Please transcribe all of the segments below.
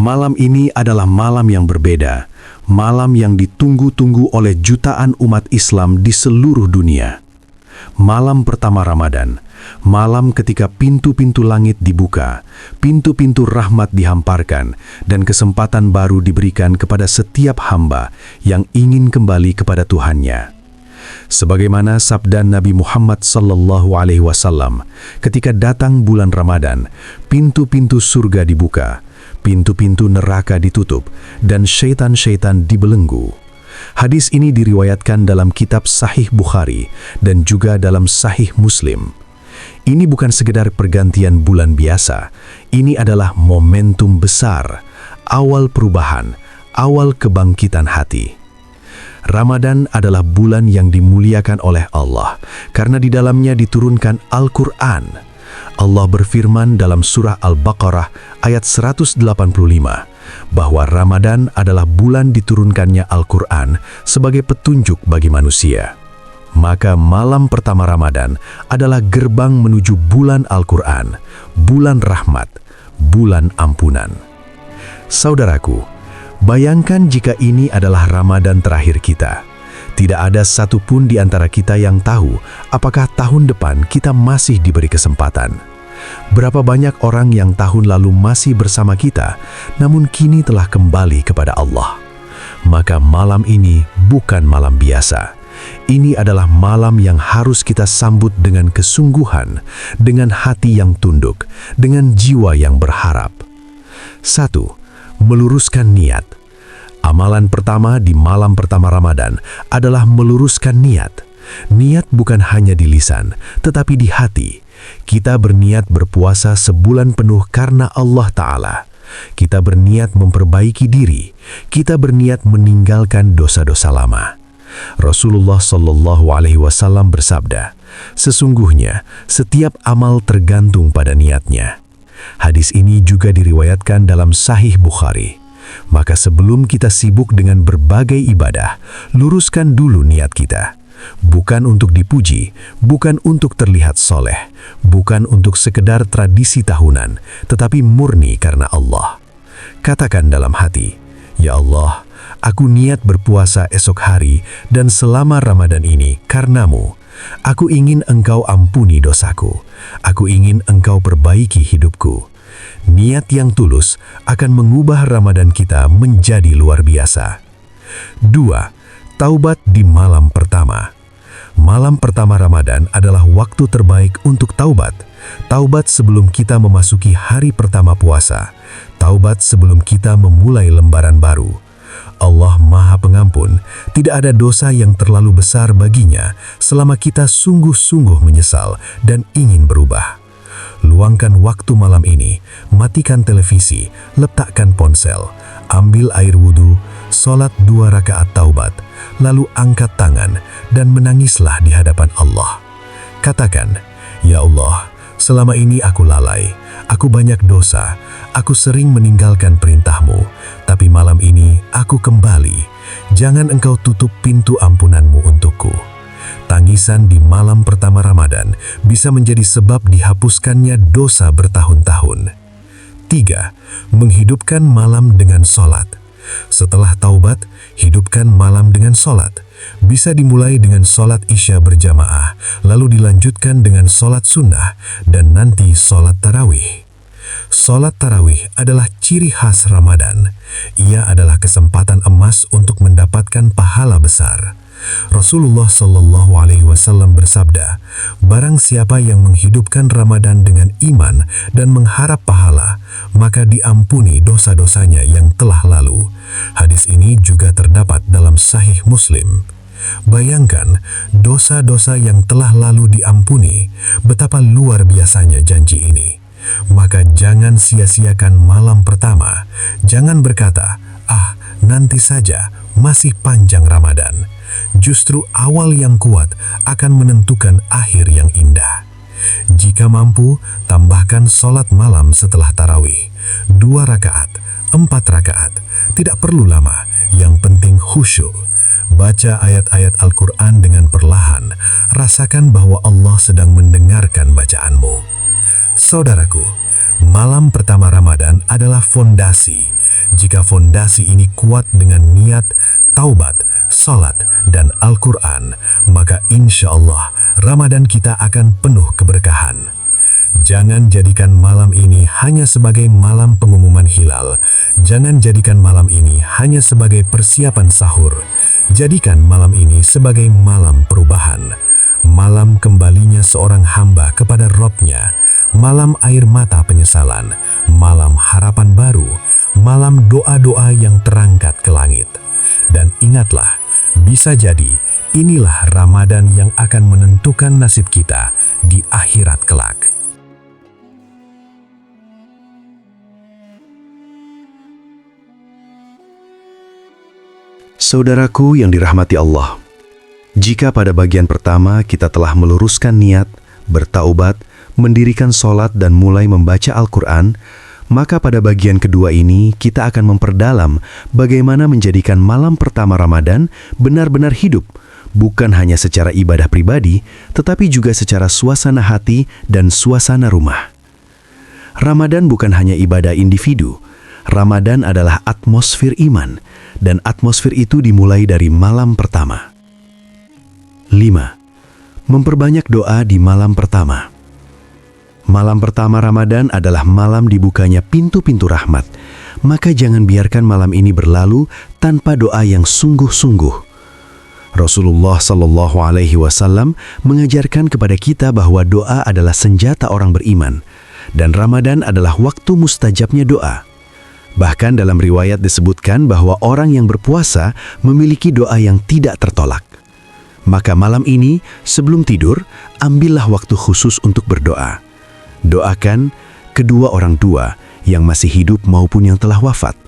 Malam ini adalah malam yang berbeda, malam yang ditunggu-tunggu oleh jutaan umat Islam di seluruh dunia. Malam pertama Ramadan, malam ketika pintu-pintu langit dibuka, pintu-pintu rahmat dihamparkan, dan kesempatan baru diberikan kepada setiap hamba yang ingin kembali kepada Tuhannya. Sebagaimana sabda Nabi Muhammad SAW, ketika datang bulan Ramadan, pintu-pintu surga dibuka, pintu-pintu neraka ditutup, dan syaitan-syaitan dibelenggu. Hadis ini diriwayatkan dalam kitab Sahih Bukhari dan juga dalam Sahih Muslim. Ini bukan sekedar pergantian bulan biasa, ini adalah momentum besar, awal perubahan, awal kebangkitan hati. Ramadan adalah bulan yang dimuliakan oleh Allah karena di dalamnya diturunkan Al-Quran. Allah berfirman dalam surah Al-Baqarah ayat 185 bahwa Ramadan adalah bulan diturunkannya Al-Quran sebagai petunjuk bagi manusia. Maka malam pertama Ramadan adalah gerbang menuju bulan Al-Quran, bulan rahmat, bulan ampunan. Saudaraku, bayangkan jika ini adalah Ramadan terakhir kita. Tidak ada satupun di antara kita yang tahu apakah tahun depan kita masih diberi kesempatan. Berapa banyak orang yang tahun lalu masih bersama kita, namun kini telah kembali kepada Allah. Maka malam ini bukan malam biasa. Ini adalah malam yang harus kita sambut dengan kesungguhan, dengan hati yang tunduk, dengan jiwa yang berharap. 1. Meluruskan niat. Amalan pertama di malam pertama Ramadan adalah meluruskan niat. Niat bukan hanya di lisan, tetapi di hati. Kita berniat berpuasa sebulan penuh karena Allah Ta'ala. Kita berniat memperbaiki diri. Kita berniat meninggalkan dosa-dosa lama. Rasulullah SAW bersabda, sesungguhnya setiap amal tergantung pada niatnya. Hadis ini juga diriwayatkan dalam Sahih Bukhari. Maka sebelum kita sibuk dengan berbagai ibadah, luruskan dulu niat kita. Bukan untuk dipuji, bukan untuk terlihat soleh, bukan untuk sekedar tradisi tahunan, tetapi murni karena Allah. Katakan dalam hati, ya Allah, aku niat berpuasa esok hari dan selama Ramadan ini karena-Mu. Aku ingin Engkau ampuni dosaku. Aku ingin Engkau perbaiki hidupku. Niat yang tulus akan mengubah Ramadan kita menjadi luar biasa. 2. Taubat di malam pertama. Malam pertama Ramadan adalah waktu terbaik untuk taubat. Taubat sebelum kita memasuki hari pertama puasa. Taubat sebelum kita memulai lembaran baru. Allah Maha Pengampun, tidak ada dosa yang terlalu besar baginya selama kita sungguh-sungguh menyesal dan ingin berubah. Luangkan waktu malam ini, matikan televisi, letakkan ponsel, ambil air wudhu, sholat 2 rakaat taubat, lalu angkat tangan dan menangislah di hadapan Allah. Katakan, ya Allah, selama ini aku lalai, aku banyak dosa, aku sering meninggalkan perintah-Mu, tapi malam ini aku kembali. Jangan Engkau tutup pintu ampunan-Mu untukku. Tangisan di malam pertama Ramadan bisa menjadi sebab dihapuskannya dosa bertahun-tahun. 3. Menghidupkan malam dengan sholat. Setelah taubat, hidupkan malam dengan sholat. Bisa dimulai dengan sholat Isya berjamaah, lalu dilanjutkan dengan sholat sunnah, dan nanti sholat tarawih. Sholat tarawih adalah ciri khas Ramadan. Ia adalah kesempatan emas untuk mendapatkan pahala besar. Rasulullah SAW bersabda, barang siapa yang menghidupkan Ramadan dengan iman dan mengharap pahala, maka diampuni dosa-dosanya yang telah lalu. Hadis ini juga terdapat dalam Sahih Muslim. Bayangkan, dosa-dosa yang telah lalu diampuni, betapa luar biasanya janji ini. Maka jangan sia-siakan malam pertama. Jangan berkata, nanti saja, masih panjang Ramadan. Justru awal yang kuat akan menentukan akhir yang indah. Jika mampu, tambahkan sholat malam setelah tarawih. 2 rakaat, 4 rakaat. Tidak perlu lama, yang penting khusyuk. Baca ayat-ayat Al-Quran dengan perlahan. Rasakan bahwa Allah sedang mendengarkan bacaanmu. Saudaraku, malam pertama Ramadan adalah fondasi. Jika fondasi ini kuat dengan niat, taubat, salat, dan Al-Quran, maka insya Allah Ramadan kita akan penuh keberkahan. Jangan jadikan malam ini hanya sebagai malam pengumuman hilal. Jangan jadikan malam ini hanya sebagai persiapan sahur. Jadikan malam ini sebagai malam perubahan. Malam kembalinya seorang hamba kepada Robnya. Malam air mata penyesalan. Malam harapan baru. Malam doa-doa yang terangkat ke langit. Dan ingatlah, bisa jadi inilah Ramadan yang akan menentukan nasib kita di akhirat kelak. Saudaraku yang dirahmati Allah, jika pada bagian pertama kita telah meluruskan niat, bertaubat, mendirikan sholat dan mulai membaca Al-Quran, maka pada bagian kedua ini kita akan memperdalam bagaimana menjadikan malam pertama Ramadan benar-benar hidup, bukan hanya secara ibadah pribadi, tetapi juga secara suasana hati dan suasana rumah. Ramadan bukan hanya ibadah individu, Ramadan adalah atmosfer iman, dan atmosfer itu dimulai dari malam pertama. 5. Memperbanyak doa di malam pertama. Malam pertama Ramadan adalah malam dibukanya pintu-pintu rahmat, maka jangan biarkan malam ini berlalu tanpa doa yang sungguh-sungguh. Rasulullah Shallallahu Alaihi Wasallam mengajarkan kepada kita bahwa doa adalah senjata orang beriman, dan Ramadan adalah waktu mustajabnya doa. Bahkan dalam riwayat disebutkan bahwa orang yang berpuasa memiliki doa yang tidak tertolak. Maka malam ini, sebelum tidur, ambillah waktu khusus untuk berdoa. Doakan kedua orang tua yang masih hidup maupun yang telah wafat,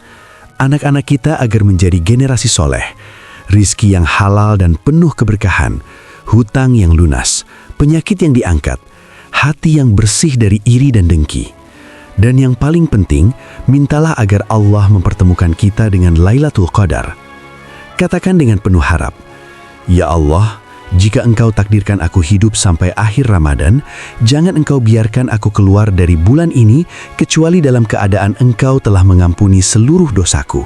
anak-anak kita agar menjadi generasi soleh, rizki yang halal dan penuh keberkahan, hutang yang lunas, penyakit yang diangkat, hati yang bersih dari iri dan dengki. Dan yang paling penting, mintalah agar Allah mempertemukan kita dengan Lailatul Qadar. Katakan dengan penuh harap, "Ya Allah, jika Engkau takdirkan aku hidup sampai akhir Ramadan, jangan Engkau biarkan aku keluar dari bulan ini kecuali dalam keadaan Engkau telah mengampuni seluruh dosaku."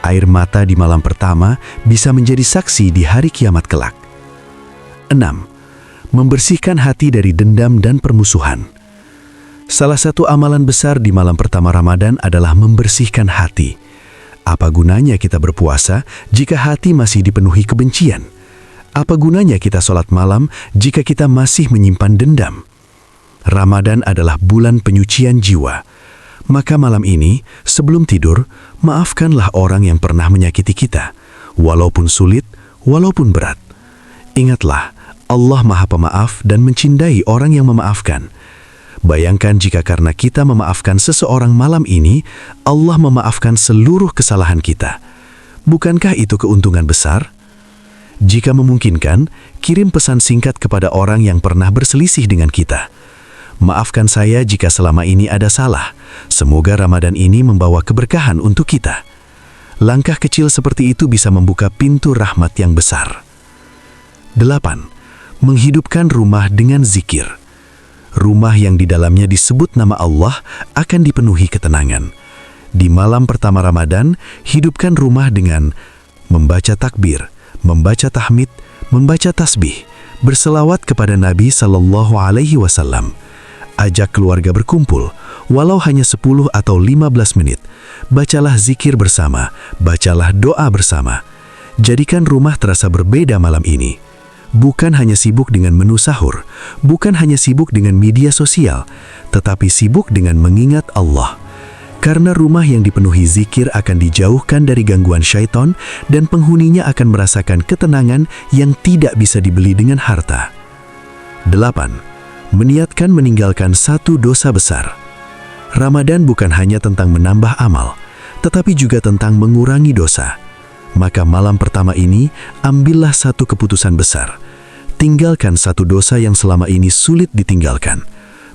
Air mata di malam pertama bisa menjadi saksi di hari kiamat kelak. 6. Membersihkan hati dari dendam dan permusuhan. Salah satu amalan besar di malam pertama Ramadan adalah membersihkan hati. Apa gunanya kita berpuasa jika hati masih dipenuhi kebencian? Apa gunanya kita sholat malam jika kita masih menyimpan dendam? Ramadan adalah bulan penyucian jiwa. Maka malam ini, sebelum tidur, maafkanlah orang yang pernah menyakiti kita, walaupun sulit, walaupun berat. Ingatlah, Allah Maha Pemaaf dan mencintai orang yang memaafkan. Bayangkan jika karena kita memaafkan seseorang malam ini, Allah memaafkan seluruh kesalahan kita. Bukankah itu keuntungan besar? Jika memungkinkan, kirim pesan singkat kepada orang yang pernah berselisih dengan kita. "Maafkan saya jika selama ini ada salah. Semoga Ramadan ini membawa keberkahan untuk kita." Langkah kecil seperti itu bisa membuka pintu rahmat yang besar. 8. Menghidupkan rumah dengan zikir. Rumah yang di dalamnya disebut nama Allah akan dipenuhi ketenangan. Di malam pertama Ramadan, hidupkan rumah dengan membaca takbir, membaca tahmid, membaca tasbih, berselawat kepada Nabi Sallallahu Alaihi Wasallam. Ajak keluarga berkumpul, walau hanya 10 atau 15 menit. Bacalah zikir bersama, bacalah doa bersama. Jadikan rumah terasa berbeda malam ini. Bukan hanya sibuk dengan menu sahur, bukan hanya sibuk dengan media sosial, tetapi sibuk dengan mengingat Allah. Karena rumah yang dipenuhi zikir akan dijauhkan dari gangguan syaitan dan penghuninya akan merasakan ketenangan yang tidak bisa dibeli dengan harta. 8. Meniatkan meninggalkan satu dosa besar. Ramadan bukan hanya tentang menambah amal, tetapi juga tentang mengurangi dosa. Maka malam pertama ini, ambillah satu keputusan besar. Tinggalkan satu dosa yang selama ini sulit ditinggalkan.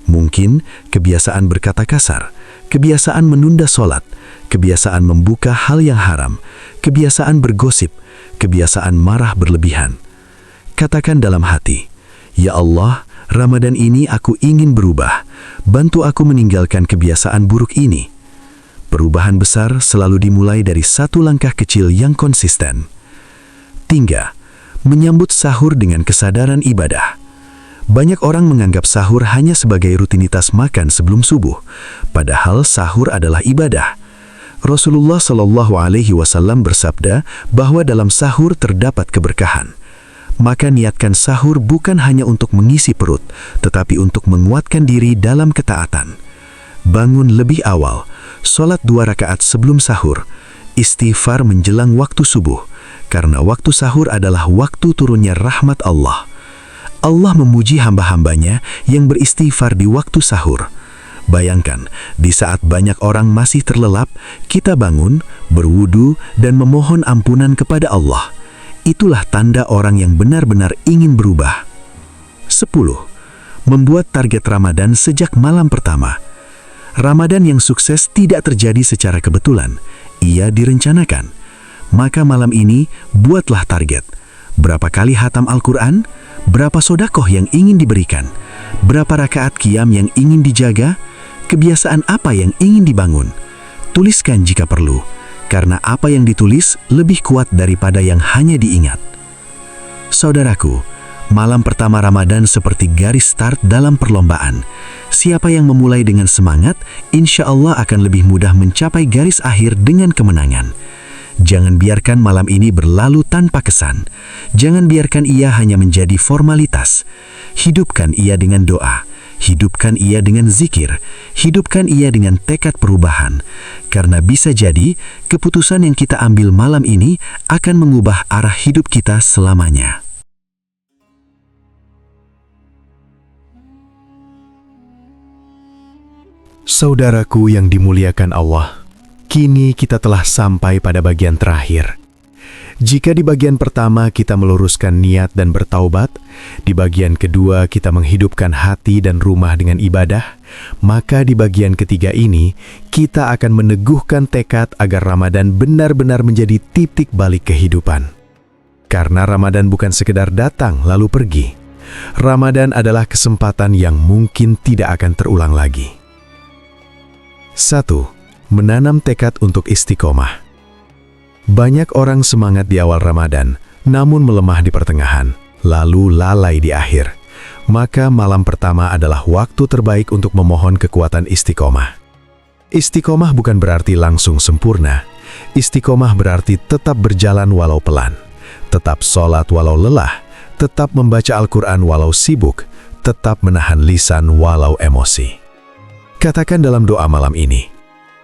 Mungkin kebiasaan berkata kasar, kebiasaan menunda sholat, kebiasaan membuka hal yang haram, kebiasaan bergosip, kebiasaan marah berlebihan. Katakan dalam hati, "Ya Allah, Ramadan ini aku ingin berubah. Bantu aku meninggalkan kebiasaan buruk ini." Perubahan besar selalu dimulai dari satu langkah kecil yang konsisten. 3. Menyambut sahur dengan kesadaran ibadah. Banyak orang menganggap sahur hanya sebagai rutinitas makan sebelum subuh, padahal sahur adalah ibadah. Rasulullah Shallallahu Alaihi Wasallam bersabda bahwa dalam sahur terdapat keberkahan. Maka niatkan sahur bukan hanya untuk mengisi perut, tetapi untuk menguatkan diri dalam ketaatan. Bangun lebih awal, sholat 2 rakaat sebelum sahur, istighfar menjelang waktu subuh, karena waktu sahur adalah waktu turunnya rahmat Allah. Allah memuji hamba-hambanya yang beristighfar di waktu sahur. Bayangkan, di saat banyak orang masih terlelap, kita bangun, berwudu, dan memohon ampunan kepada Allah. Itulah tanda orang yang benar-benar ingin berubah. 10. Membuat target Ramadan sejak malam pertama. Ramadan yang sukses tidak terjadi secara kebetulan, ia direncanakan. Maka malam ini, buatlah target. Berapa kali hatam Al-Quran? Berapa sodakoh yang ingin diberikan? Berapa rakaat qiyam yang ingin dijaga? Kebiasaan apa yang ingin dibangun? Tuliskan jika perlu, karena apa yang ditulis lebih kuat daripada yang hanya diingat. Saudaraku, malam pertama Ramadan seperti garis start dalam perlombaan. Siapa yang memulai dengan semangat, insya Allah akan lebih mudah mencapai garis akhir dengan kemenangan. Jangan biarkan malam ini berlalu tanpa kesan. Jangan biarkan ia hanya menjadi formalitas. Hidupkan ia dengan doa. Hidupkan ia dengan zikir. Hidupkan ia dengan tekad perubahan. Karena bisa jadi, keputusan yang kita ambil malam ini akan mengubah arah hidup kita selamanya. Saudaraku yang dimuliakan Allah, kini kita telah sampai pada bagian terakhir. Jika di bagian pertama kita meluruskan niat dan bertaubat, di bagian kedua kita menghidupkan hati dan rumah dengan ibadah, maka di bagian ketiga ini kita akan meneguhkan tekad agar Ramadan benar-benar menjadi titik balik kehidupan. Karena Ramadan bukan sekedar datang lalu pergi. Ramadan adalah kesempatan yang mungkin tidak akan terulang lagi. 1. Menanam tekad untuk istiqomah. Banyak orang semangat di awal Ramadan, namun melemah di pertengahan, lalu lalai di akhir. Maka malam pertama adalah waktu terbaik untuk memohon kekuatan istiqomah. Istiqomah bukan berarti langsung sempurna. Istiqomah berarti tetap berjalan walau pelan, tetap sholat walau lelah, tetap membaca Al-Quran walau sibuk, tetap menahan lisan walau emosi. Katakan dalam doa malam ini,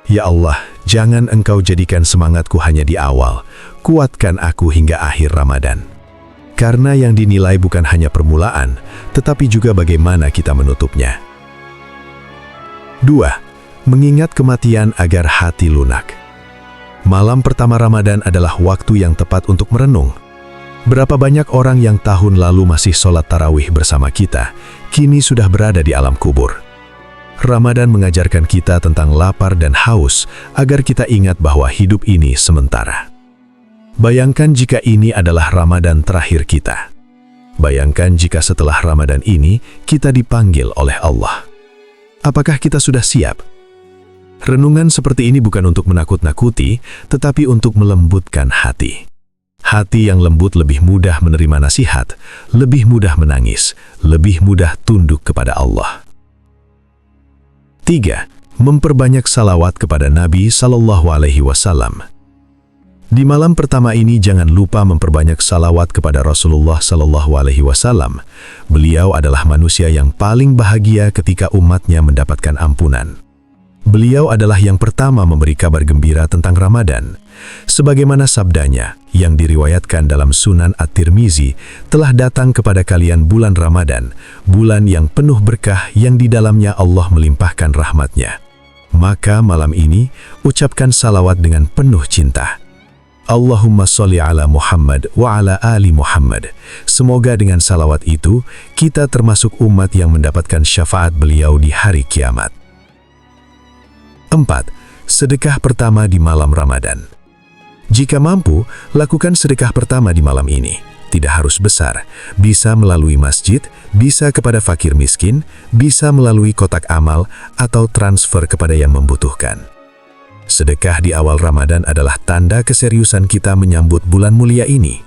"Ya Allah, jangan Engkau jadikan semangatku hanya di awal, kuatkan aku hingga akhir Ramadan." Karena yang dinilai bukan hanya permulaan, tetapi juga bagaimana kita menutupnya. 2. Mengingat kematian agar hati lunak. Malam pertama Ramadan adalah waktu yang tepat untuk merenung. Berapa banyak orang yang tahun lalu masih sholat tarawih bersama kita, kini sudah berada di alam kubur. Ramadan mengajarkan kita tentang lapar dan haus agar kita ingat bahwa hidup ini sementara. Bayangkan jika ini adalah Ramadan terakhir kita. Bayangkan jika setelah Ramadan ini kita dipanggil oleh Allah. Apakah kita sudah siap? Renungan seperti ini bukan untuk menakut-nakuti, tetapi untuk melembutkan hati. Hati yang lembut lebih mudah menerima nasihat, lebih mudah menangis, lebih mudah tunduk kepada Allah. 3. Memperbanyak salawat kepada Nabi Sallallahu Alaihi Wasallam. Di malam pertama ini jangan lupa memperbanyak salawat kepada Rasulullah Sallallahu Alaihi Wasallam. Beliau adalah manusia yang paling bahagia ketika umatnya mendapatkan ampunan. Beliau adalah yang pertama memberi kabar gembira tentang Ramadan. Sebagaimana sabdanya yang diriwayatkan dalam Sunan At-Tirmizi, telah datang kepada kalian bulan Ramadan, bulan yang penuh berkah yang di dalamnya Allah melimpahkan rahmatnya. Maka malam ini, ucapkan salawat dengan penuh cinta. Allahumma sholli ala Muhammad wa ala ali Muhammad. Semoga dengan salawat itu, kita termasuk umat yang mendapatkan syafaat beliau di hari kiamat. 4. Sedekah pertama di malam Ramadan. Jika mampu, lakukan sedekah pertama di malam ini. Tidak harus besar, bisa melalui masjid, bisa kepada fakir miskin, bisa melalui kotak amal, atau transfer kepada yang membutuhkan. Sedekah di awal Ramadan adalah tanda keseriusan kita menyambut bulan mulia ini,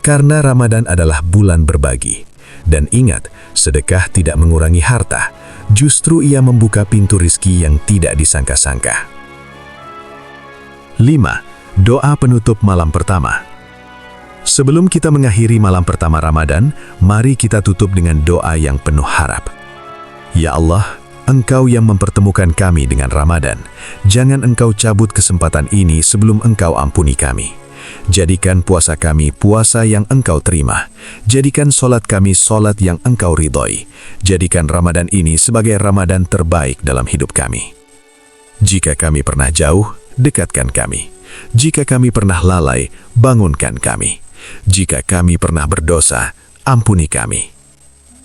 karena Ramadan adalah bulan berbagi. Dan ingat, sedekah tidak mengurangi harta, justru ia membuka pintu rizki yang tidak disangka-sangka. 5. Doa penutup malam pertama. Sebelum kita mengakhiri malam pertama Ramadan, mari kita tutup dengan doa yang penuh harap. Ya Allah, Engkau yang mempertemukan kami dengan Ramadan, jangan Engkau cabut kesempatan ini sebelum Engkau ampuni kami. Jadikan puasa kami puasa yang Engkau terima. Jadikan solat kami solat yang Engkau ridhoi. Jadikan Ramadan ini sebagai Ramadan terbaik dalam hidup kami. Jika kami pernah jauh, dekatkan kami. Jika kami pernah lalai, bangunkan kami. Jika kami pernah berdosa, ampuni kami.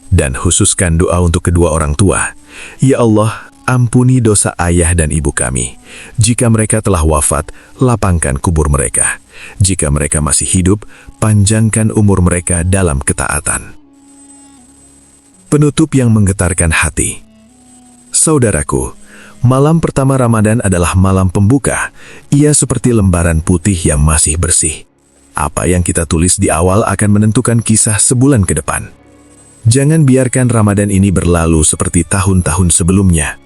Dan khususkan doa untuk kedua orang tua. Ya Allah, ampuni dosa ayah dan ibu kami. Jika mereka telah wafat, lapangkan kubur mereka. Jika mereka masih hidup, panjangkan umur mereka dalam ketaatan. Penutup yang menggetarkan hati. Saudaraku, malam pertama Ramadan adalah malam pembuka. Ia seperti lembaran putih yang masih bersih. Apa yang kita tulis di awal akan menentukan kisah sebulan ke depan. Jangan biarkan Ramadan ini berlalu seperti tahun-tahun sebelumnya.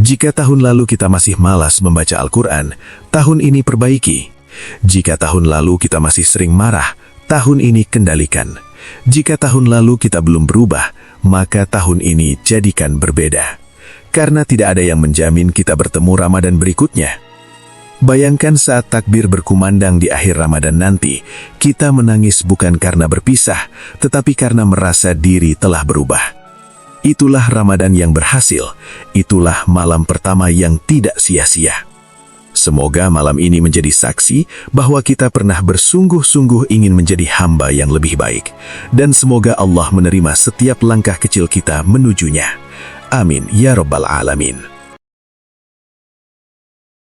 Jika tahun lalu kita masih malas membaca Al-Quran, tahun ini perbaiki. Jika tahun lalu kita masih sering marah, tahun ini kendalikan. Jika tahun lalu kita belum berubah, maka tahun ini jadikan berbeda. Karena tidak ada yang menjamin kita bertemu Ramadan berikutnya. Bayangkan saat takbir berkumandang di akhir Ramadan nanti, kita menangis bukan karena berpisah, tetapi karena merasa diri telah berubah. Itulah Ramadan yang berhasil, itulah malam pertama yang tidak sia-sia. Semoga malam ini menjadi saksi bahwa kita pernah bersungguh-sungguh ingin menjadi hamba yang lebih baik. Dan semoga Allah menerima setiap langkah kecil kita menujunya. Amin ya Rabbal Alamin.